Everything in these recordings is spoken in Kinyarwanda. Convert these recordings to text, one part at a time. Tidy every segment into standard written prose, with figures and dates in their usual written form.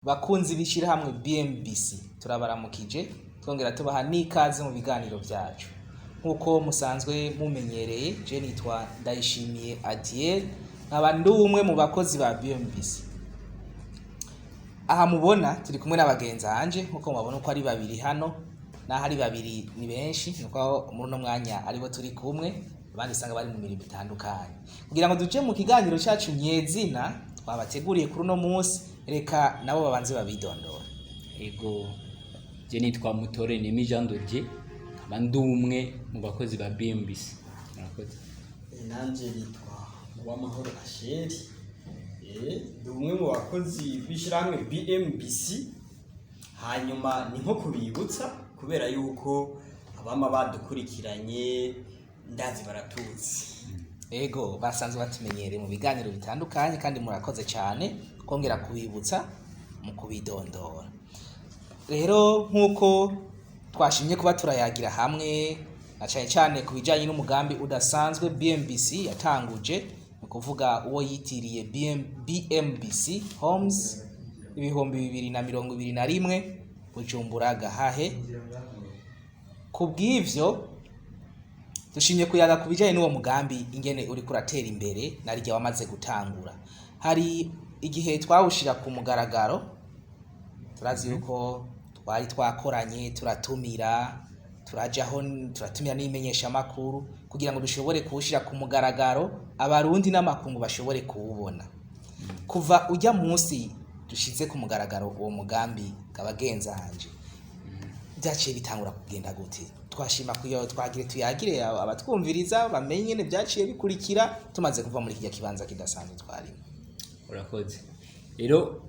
Bakunzi b'ishirahamwe BMBC turabaramukije twongera tubaha n'ikaze mu biganiro byacu nkuko musanzwe mumenyereye. Je nitwa Ndayishimiye Adiel nkaba ndi umwe mu bakozi ba BMBC. Aha mubona turi kumwe n'abagenzi anje nkuko mubabona ko ari babiri hano, naho ari babiri ni benshi nuko muri no mwanya aribo turi kumwe, abandi usanga bari mu mirimo itandukanye. Kugira ngo duje mu kiganiro cyacu nyezina twabateguriye kuri no munsi, reka nabo babanze babidondora. Ego je nitwa Mutore Nemi Jean Dodier, abandi umwe mu bakozi ba BMBC. Murakoze. Nanje nitwa Uwamahoro Asheri, ndi umwe mu bakozi b'ishirahamwe BMBC. Hanyuma ni nko kubibutsa kubera yuko abama badukurikiranye ndazi baratuzi. Ego basanzwe batumenyereye mu biganiro bitandukanye kandi murakoze cyane kongera kubibutsa mu kubidondora. Rero nkuko twashimye kuba turayagira hamwe na cyane kubijanye n'umugambi udasanzwe BMBC yatanguje, ni kuvuga uwo yitiriye BMBC Homes 2021 Bujumbura Gahahe. Kubw'ivyo dushimye kuyaga kubijanye n'uwo mugambi ingene uri kuratera imbere narijya wamaze gutangura. Hari igihe twawushira ku mugaragaro, turazi yuko twari twakoranye turatumira turatumira n'imenyesha makuru kugira ngo dushobore kuwushira ku mugaragaro abarundi n'amakungu bashobore kuwubona. Kuva ujya munsi dushize ku mugaragaro uwo mugambi gabagenza hanje byaciye bitangura kugenda gute? Twashima kuyo twagire tuyagire abatwumviriza bamenye ne byaciye bikurikira tumaze kuva muri kijya kibanza kidasanzwe twari. Urakoze. Rero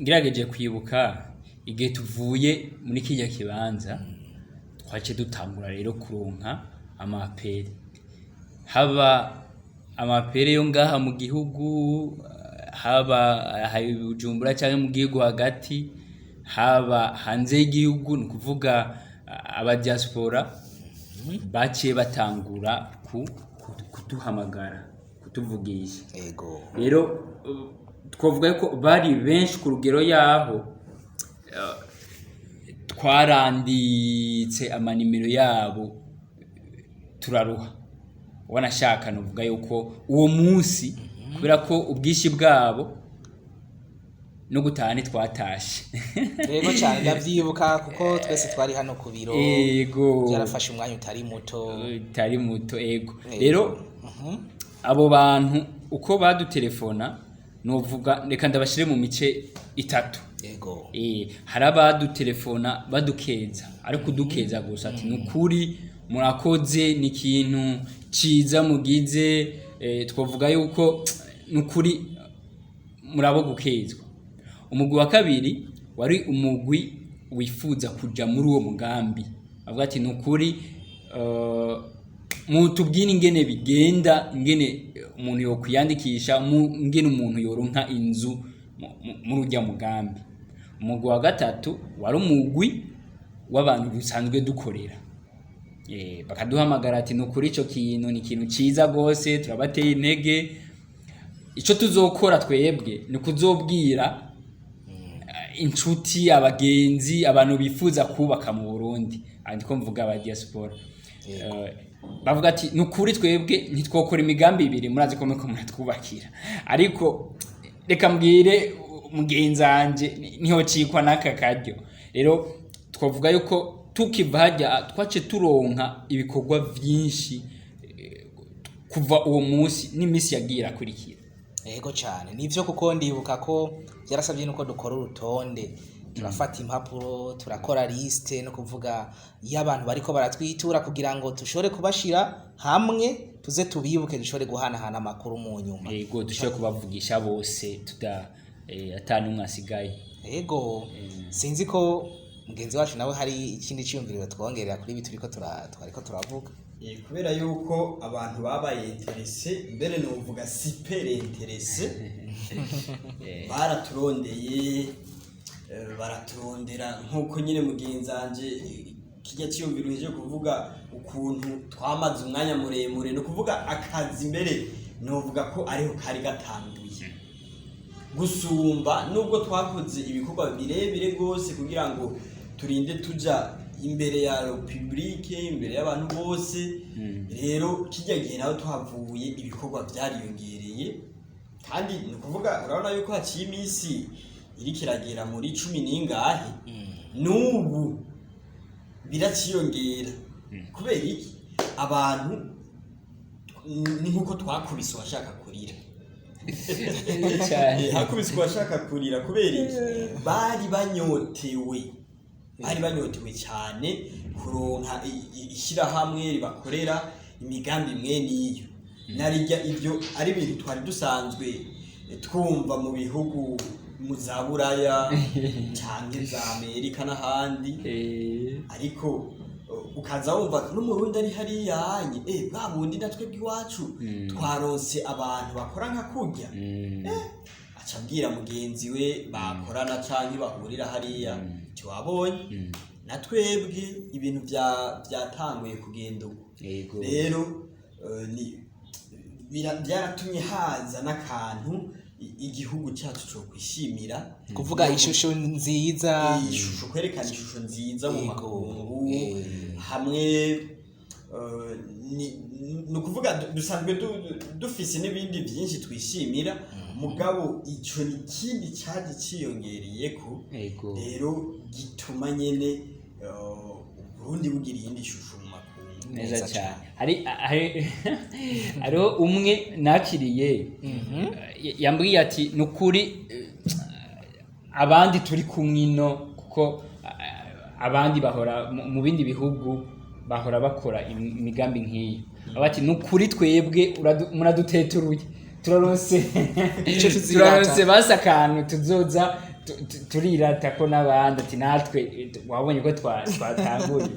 ngirageje kwibuka igihe tuvuye muri kijya kibanza twace dutangura rero kuronka amapere. Haba amapere yo ngaha mu gihugu, haba Bujumbura cyangwa mu gihugu hagati, haba hanze y'igihugu, ni kuvuga aba diaspora baciye batangura kuduhamagara kutuvugisha. Ego rero twavuga ko bari benshi ku rugero yaho twaranditse amanimero yabo turaruha. Wanashaka nuvuga yuko uwo munsi kubera ko ubwishi bwabo no gutahana twatashe. Rego cyane ndavyibuka kuko twese twari hano ku biro. Ego byarafashe umwanya utari muto. Ego rero abo bantu uko badutelefona novuga reka ndabashire mu mice itatu. Ego hari abadutelefona badukeza, ariko kudukeza gusa ati nukuri murakoze ni ikintu ciza mugize, twavuga yuko nukuri murabo gukezwa. Umugwi wa kabiri wari umugwi wifuza kuja muri uwo mugambi, avuga ati nukuri mutubwire ingene bigenda, ingene umuntu yo kwiyandikisha, ingene umuntu yoronka inzu muri ujya mugambi. Umugwi wa gatatu wari umugwi w'abantu dusanzwe dukorera, bakaduhamagara ati nukuri ico kintu ni ikintu ciza gose, turabateye intege, ico tuzokora twebwe ni kuzobwira inshuti, abagenzi, abantu bifuza kubaka mu Burundi, andiko mvuga aba diaspora. Bavuga ati nukuri twebwe ntitwokora imigambi ibiri, murazi ko muratwubakira, ariko reka mbwire mugenzi anje niho cikwa naka karyo. Rero twavuga yuko tukiva hajya twace turonka ibikorwa vyinshi kuva uwo munsi n'imisi yagira kurikira. Ego cyane nivyo kuko ndibuka ko byarasabye nuko dukora urutonde, turafata impapuro, turakora liste, no kuvuga y'abantu bariko baratwitura kugira ngo tushore kubashira hamwe, tuze tubibuke, dushore guhanahana amakuru mu nyuma. Ego dushore kubavugisha bose atanu umwe asigaye. Ego sinzi ko mugenzi wacu nawe hari ikindi cyumviriro twongerera kuri ibi twariko turavuga. Kubera yuko abantu babaye interesse, mbere no uvuga super interesse, baraturondeye baraturondera nkuko nyine mugenzi anje kijya cyumviriro je kuvuga ukuntu twamaze umwanya muremure, no kuvuga akazi mbere no uvuga ko ariho kari gatanguye. gusumba nubwo twakoze ibikorwa birebire rwose kugira ngo turinde tuja imbere ya republike imbere y'abantu bose rero kijya gihe naho twavuye ibikorwa byariyongereye kandi ni ukuvuga urabona yuko haciye iminsi iri kiragera muri 10 n'ingahe n'ubu biraciyongera kubera iki abantu ni nkuko twakubise washaka kurira hakubise washaka kurira kubera iki bari banyotewe cyane kuronka ishyirahamwe ribakorera imigambi imwe n'iyo narijya ibyo ari ibintu twari dusanzwe twumva mu bihugu mu za Buraya cyangwa za Amerika n'ahandi ariko ukaza wumva n'umurundi ari hariyanye bwa bundi natwe bw'iwacu twaronse abantu bakora nka kurya aca abwira mugenzi we bakorana canke bahurira hariya tiwabonye natwebwe ibintu byatanguye kugenda uko rero byaratumye haza n'akantu igihugu cyacu cyo kwishimira kuvuga ishusho nziza ishusho kwerekana ishusho nziza mu makungu hamwe ni ukuvuga dusanzwe dufise n'ibindi byinshi twishimira mugabo icyo ni ikindi cyaje ciyongereye ko rero gituma nyene Burundi bugira iyindi shusho mu makungu neza cyane hariho umwe nakiriye yambwiye ati nukuri abandi turi kumwino kuko abandi bahora mu bindi bihugu bahora bakora imigambi nk'iyi abati nukuri twebwe muraduteturuye turaronse basa akantu tuzoza turirata ko n'abandi ati natwe wabonye ko twatanguye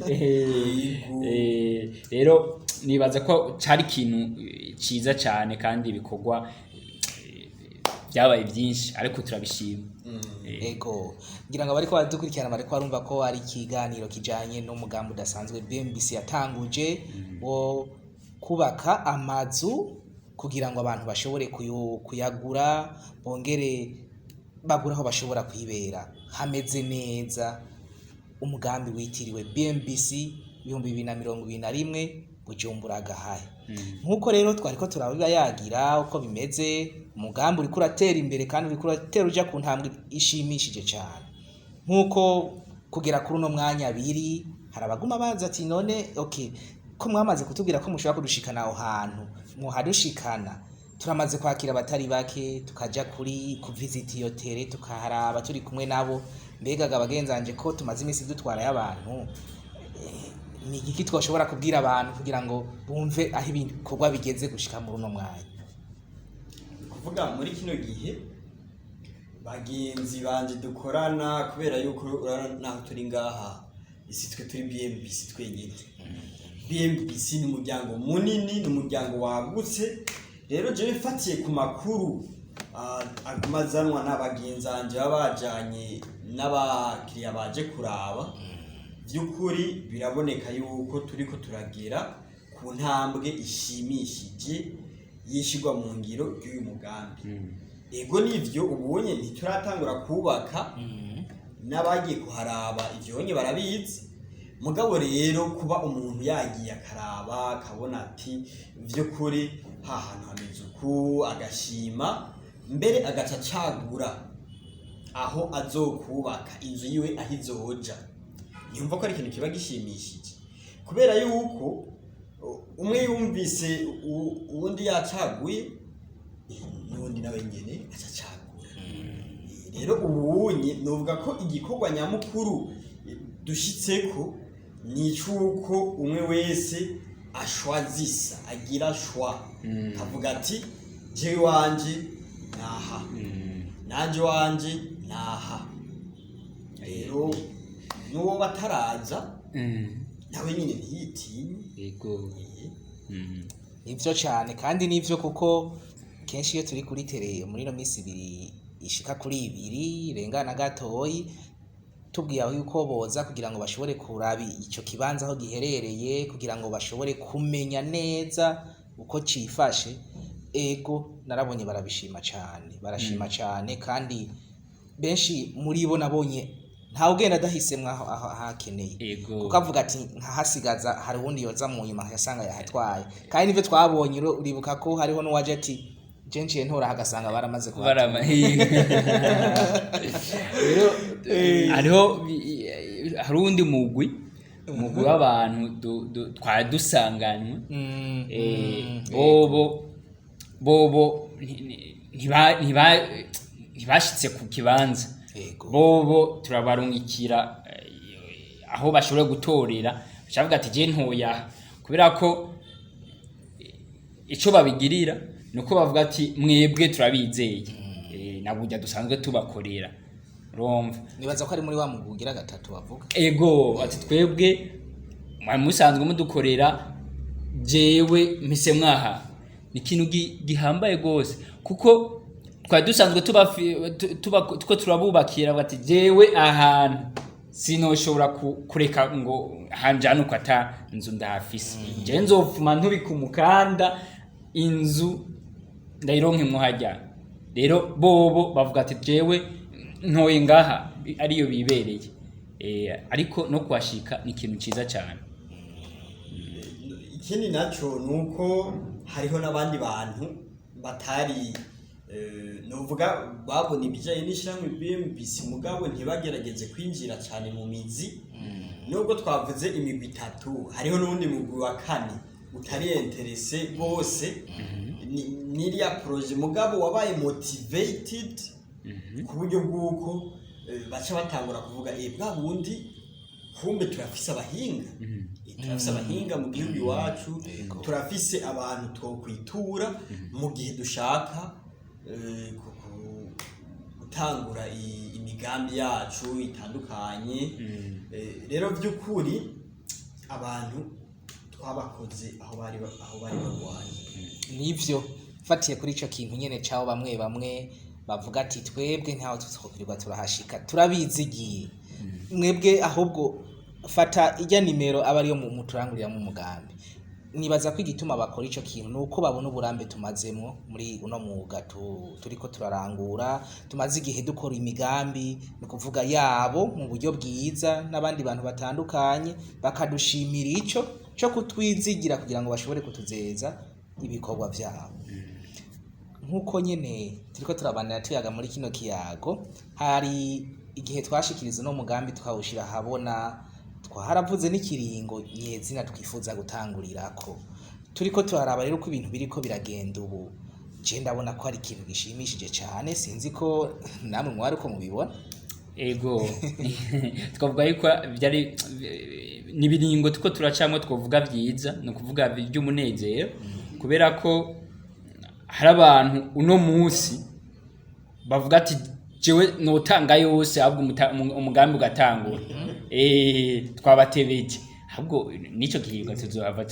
rero nibaza ko cari ikintu ciza cyane kandi ibikorwa byabaye byinshi ariko turabishima ego ngira ngo bariko badukurikirana bariko barumva ko ari ikiganiro kijanye n'umugambi udasanzwe BMBC yatanguje wo kubaka amazu kugira ngo abantu bashobore kuyagura bongere bagura aho bashobora kwibera hameze neza umugambi witiriwe BMBC 2021 Bujumbura Gahahe nkuko rero twariko turabiba yagira uko bimeze umugambi uri kuratera imbere kandi uri kuratera uja ku ntambwe ishimishije cyane nkuko kugera kuri uno mwanya abiri harabaguma baza ati none okay ko mwamaze kutubwira ko mushobora kudushikana aho hantu muhadushikana turamaze kwakira abatari bake tukaja kuvisit iyo tere tukaharaba turi kumwe nabo mbega gabagenzanje ko tumaze imisi dutwara y'abantu ni igiki twashobora kubwira abantu kugira ngo bumve aho ibikorwa bigeze gushika muri uno mwanya kuvuga muri kino gihe bagenzi banje dukorana kubera yuko naho turi ngaha isi twe turi BMBC twenyine BMBC ni umuryango munini ni umuryango wagutse rero je mfatiye ku makuru agumazanwa n'abagenzanje babajanye n'abakiriya baje kuraba by'ukuri biraboneka yuko turiko turagera ku ntambwe ishimishije yishigwa mu ngiro y'uyu mugambi ego nivyo ubonye ntituratangura kubaka n'abagiye kuharaba ivyonye barabizi mugabo rero kuba umuntu yagiye akaraba akabona ati vy'ukuri hahantu hameze uku agashima mbere agaca cagura aho azokubaka inzu yiwe aho izoja yumva ko ari ikintu kiba gishimishije kubera yuko umwe yumvise uwundi yacaguye n'undi nawe nyene acacagura rero ubunye novuga ko igikorwa nyamukuru dushitseko ni cyuko umwe wese ashwazisa agira shwa kavuga ati je wanje naha nanje wanje naha rero nuwo bataraza nawe nyine ntiyitinye yego ivyo cyane kandi nivyo kuko kenshi iyo turi kuri tere muri no misi ibiri ishika kuri ibiri rengana gatoyi tubwiye aho yuko boza kugira ngo bashobore kurabi ico kibanza aho giherereye kugira ngo bashobore kumenya neza uko cifashe ego narabonye barabishima cyane barashima cyane kandi benshi muri bo nabonye ntawe ugenda adahisemwe aho hakeneye Ego. kuko avuga ati nkahasigaza hari uwundi yoza mu nyuma yasanga yahatwaye kandi nivyo twabonye uribuka ko hariho n'uwaje ati jenshi ntora hagasanga baramaze barama rero hariho hari undi mugwi w'abantu twari dusanganywe bobo ntibashitse ku kibanza bobo turabarungikira aho bashobora gutorera bavuga ati je ntoya kubera ko ico babigirira nuko bavuga ati mwebwe turabizeye naburya dusanzwe tubakorera urumva nibaza ko ari muri wa mugugira gatatu bavuga ego ati twebwe musanzwe mudukorera jewe mpise mwaha ni ikintu gihambaye gose kuko twari dusanzwe tuko turabubakira bati jewe ahantu sinoshobora kureka ngo hanjane uko ata inzu ndahafise je nzofuma ntubika umukanda inzu ndayironke muhajya rero bobo bavuga ati jewe ntoye ngaha ariyo bibereye ariko no kwashika ni ikintu ciza cyane. Ikindi naco nuko hariho n'abandi bantu batari novuga babona ibijanye n'ishyirahamwe BMBC mugabo ntibagerageze kwinjira cyane mu mizi nubwo twavuze imigwi itatu hariho n'undi mugwi wa kane utari interesse bose n'iriya projet mugabo wabaye motivated ku buryo bw'uko baca batangura kuvuga bwa bundi kumbe turafise abahinga turafise abahinga mu gihugu iwacu turafise abantu twokwitura mu gihe dushaka gutangura imigambi yacu itandukanye rero by'ukuri abantu twabakoze aho bari barwaye nivyo fatiye kuri ico kintu nyene caho bamwe bavuga ati twebwe ntaho tutokwirirwa turahashika turabizigiye mwebwe ahubwo fata ijya nimero aba ariyo muturangurira mu mugambi nibaza ko igituma bakora ico kintu nuko babona uburambe tumazemo muri uno mwuga turiko turarangura tumaze igihe dukora imigambi no kuvuga yabo mu buryo bwiza n'abandi bantu batandukanye bakadushimira ico cyo kutwizigira kugira ngo bashobore kutuzeza ibikorwa byabo nkuko nyene turiko turabanira tuyaga muri kino kiyago hari igihe twashikiriza no mugambi tukawushira habona twaharavuze n'ikiringo nyezina twifuza gutangurirako turiko turaraba rero ko ibintu biriko biragenda ubu je ndabona ko ari ikintu gishimishije cyane sinzi ko namwe mwari ko mubibona ego twavuga yuko byari nibiringo tuko turacamwe twavuga byiza no kuvuga by'umunezero kubera ko hari abantu uno munsi bavuga ati jewe notanga yose ahubwo umugambi ugatangura twabatebeje ahubwo nico kihiga tuzohava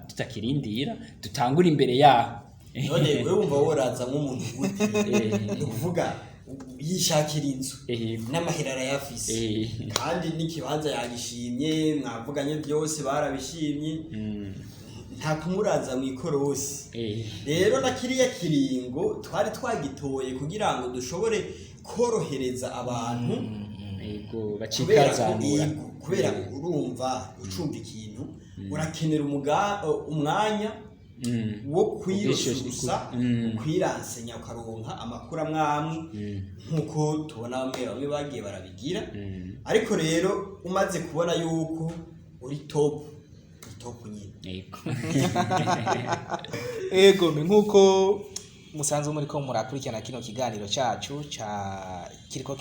tutakirindira tutangura imbere yaho none wewe wumva woraza nk'umuntu gute kuvuga yishakira inzu n'amahera arayafise kandi n'ikibanza yagishimye mwavuganye byose barabishimye nta kumuraza mu ikorosi rero na kiriya kiringo twari twagitoye kugira ngo dushobore korohereza abantu bacikazanura kubera urumva ucumva ikintu urakenera umwanya wo kwirususa kwiransenya ukaronka amakuru amwamwe nkuko tubona bamwe bagiye barabigira ariko rero umaze kubona yuko uri top nyine ego nkuko musanzwe muri ko murakurikirana kino kiganiro cyacu kiriko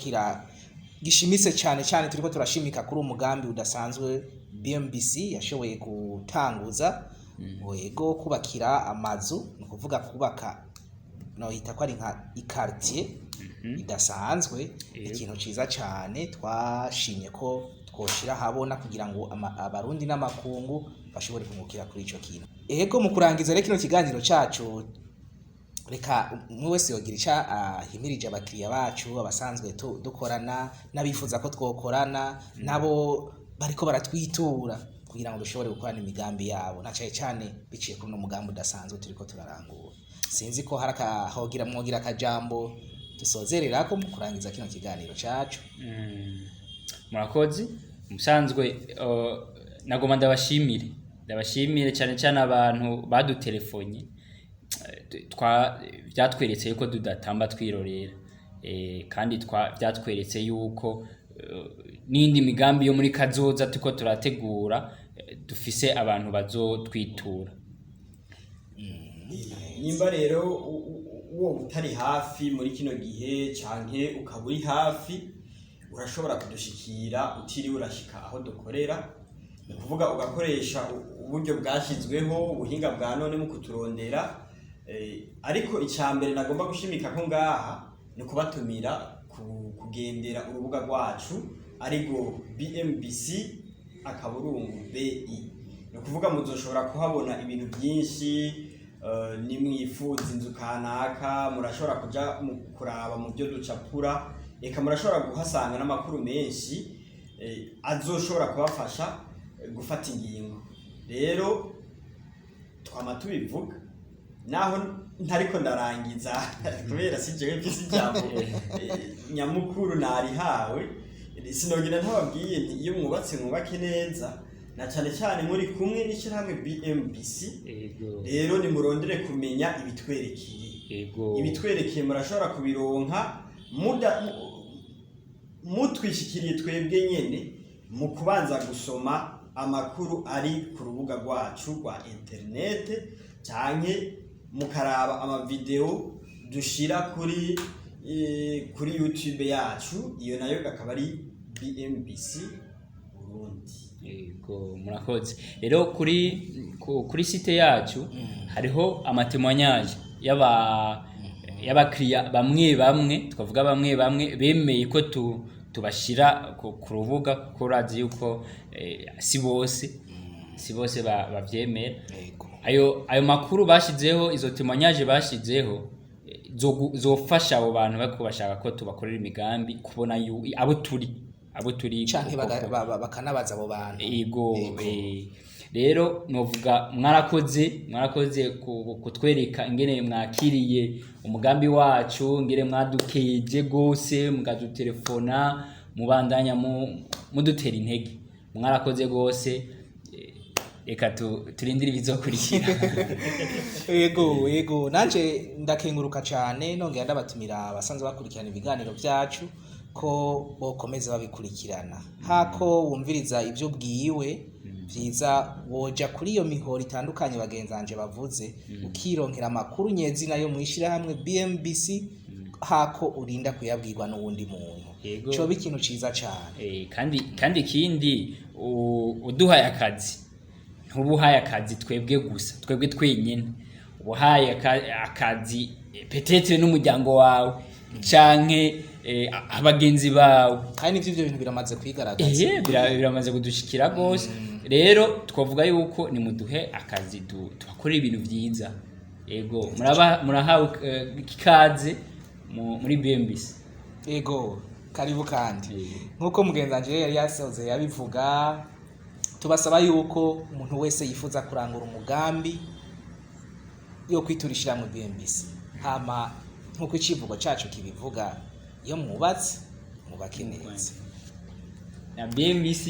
gishimitse cyane turiko turashimika kuri umugambi udasanzwe BMBC yashoboye gutanguza ego kubakira amazu no kuvuga kubaka no hita ko ari nka ikartier idasanzwe ikintu ciza cyane twashimye ko twoshira habona kugira ngo abarundi n'amakungu bashobore kumukira kuri ico kintu ego mu kurangiza rero kino kiganiro cyacu reka umwe wese yogira ica ahimirije abakiriya bacu abasanzwe dukorana n'abifuza ko twokorana nabo bariko baratwitura kugira ngo dushobore gukorana imigambi yabo na cyane biciye kuri no mugambi udasanzwe turiko turarangura sinzi ko hari akahogira mwogira akajambo dusozererako mu kurangiza kino kiganiro cacu. Murakoze musanzwe nagoma ndabashimire cyane cyane abantu badutelefonye byatweretse yuko tudatamba twirorera kandi byatweretse yuko n'indi migambi yo muri kazoza tuko turategura dufise abantu bazotwitura. Nimba rero uwo utari hafi muri kino gihe canke ukaba uri hafi urashobora kudushikira utiriwe urashika aho dukorera, ni kuvuga ugakoresha uburyo bwashizweho ubuhinga bwa none mu kuturondera, ariko icyambere nagomba gushimika ko ngaha ni kubatumira kugendera urubuga rwacu ariko BMBC.BI. ni kuvuga muzoshobora kuhabona ibintu byinshi, nimwifuza inzu kanaka murashobora kuja kuraba mu byo ducapura, eka murashobora guhasanga n'amakuru menshi azoshobora kubafasha gufata ingingo. Rero twama tubivuga naho ntariko ndarangiza kubera sijewe mfise ijambo nyamukuru narihawe, sinogira ntababwiye nti iyo mwubake neza na cyane cyane muri kumwe n'ishyirahamwe BMBC. Rero ni murondere kumenya ibitwerekeye murashobora kubironka mutwishikiriye twebwe nyene mu kubanza gusoma amakuru ari ku rubuga rwacu rwa internet, canke mukaraba amavideo dushira kuri YouTube yacu, iyo nayo akaba ari BMBC Burundi. Murakoze. Rero kuri site yacu hariho amatemwanyaje y'abakiriya bamwe twavuga bamwe bemeye ko tubashira ku rubuga, kuko urazi yuko si bose bavyemera. Ayo makuru bashizeho, izo temwanyaje bashizeho zofasha abo bantu bako bashaka ko tubakorera imigambi kubona abo turi canke bakanabaza abo bantu. Rero novuga mwarakoze kutwereka ingene mwakiriye umugambi wacu, ngire mwadukeje gose mugadutelefona mubandanya mudutera intege, mwarakoze gose. Eka turindire ibizokurikira. Yego nanje ndakenguruka cyane, nongera ndabatumira abasanzwe bakurikirana ibiganiro byacu ko bokomeza babikurikirana. Hako wumviriza ibyo bwiwe byiza woja kuri iyo mihoro itandukanye bagenzanje bavuze, ukironkera amakuru nyezina yo mwishira hamwe BMBC, hako urinda kuyabwirwa n'uwundi muntu. Cyo bikintu ciza cyane. Kandi kindi uduhaye akazi, ntubuhaye akazi twebwe gusa, twebwe twenyene, ubuhaye akazi petete n'umuryango wawe canke abagenzi bawe, kandi n'ivyo bintu biramaze kwigaragaza. Biramaze kudushikira gose. Rero twavuga yuko ni muduhe akazi tubakora ibintu vyiza. Murahawe ikaze muri BMBC. Karibu kandi. Nkuko mugenzanje yari yasoze yabivuga, tubasaba yuko umuntu wese yifuza kurangura umugambi yo kwiturishira mu BMBC. Hama nkuko icivugo cacu kibivuga, iyo mwubatse mubake neza na BMBC.